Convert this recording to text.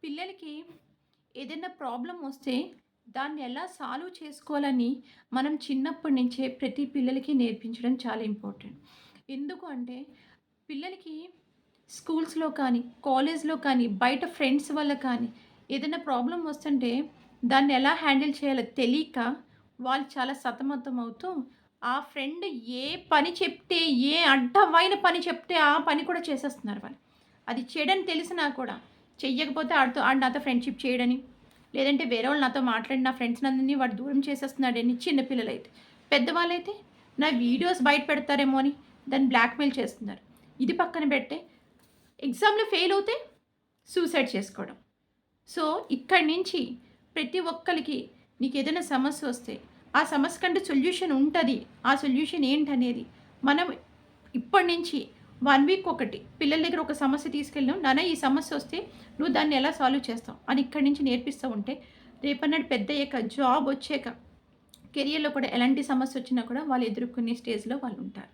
పిల్లలకి ఏదైనా ప్రాబ్లమ్ వస్తే దాన్ని ఎలా సాల్వ్ చేసుకోవాలని మనం చిన్నప్పటి నుంచే ప్రతి పిల్లలకి నేర్పించడం చాలా ఇంపార్టెంట్. ఎందుకు అంటే పిల్లలకి స్కూల్స్‌లో కానీ, కాలేజ్‌లో కానీ, బయట ఫ్రెండ్స్ వల్ల కానీ ఏదైనా ప్రాబ్లమ్ వస్తుంటే దాన్ని ఎలా హ్యాండిల్ చేయాలో తెలియక వాళ్ళు చాలా సతమతమవుతూ ఆ ఫ్రెండ్ ఏ పని చెప్తే, ఏ అడ్డమైన పని చెప్తే ఆ పని కూడా చేసేస్తున్నారు వాళ్ళు. అది చెడని తెలిసినా కూడా చెయ్యకపోతే ఆడు నాతో ఫ్రెండ్‌షిప్ చేయడని, లేదంటే వేరే వాళ్ళు నాతో మాట్లాడి నా ఫ్రెండ్స్‌నందరిని వాడు దూరం చేసేస్తున్నాడని చిన్న పిల్లలైతే. పెద్దవాళ్ళైతే నా వీడియోస్ బయట పెడతారేమో అని దాన్ని బ్లాక్‌మెయిల్ చేస్తున్నారు. ఇది పక్కన పెడితే ఎగ్జామ్‌లో ఫెయిల్ అవుతే సూసైడ్ చేసుకోవడం. సో, ఇక్కడి నుంచి ప్రతి ఒక్కళ్ళకి నీకేదైనా సమస్యొస్తే, ఆ సమస్య కంటే సొల్యూషన్ ఉంటది. ఆ సొల్యూషన్ ఏంటనేది మనం ఇప్పటి నుంచి 1 వీక్ ఒకటి పిల్లల దగ్గర ఒక సమస్య తీసుకెళ్ళాం. నాన్న ఈ సమస్యొస్తే నువ్వు దాన్ని ఎలా సాల్వ్ చేస్తావు అని ఇక్కడి నుంచి నేర్పిస్తూ ఉంటే, రేపన్నాడు పెద్దయ్యాక జాబొచ్చాక కెరియర్‌లో కూడా ఎలాంటి సమస్యొచ్చినా కూడా వాళ్ళు ఎదుర్కొనే స్టేజ్‌లో వాళ్ళుంటారు.